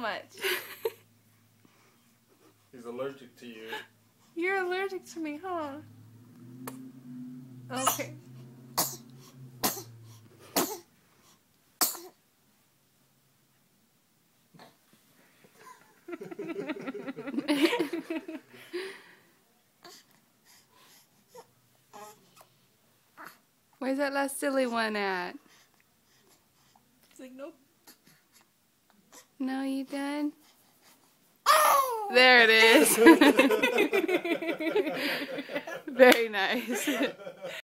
much. He's allergic to you. You're allergic to me, huh? Okay. Where's that last silly one at? It's like, nope. No, you done? There it is. Very nice.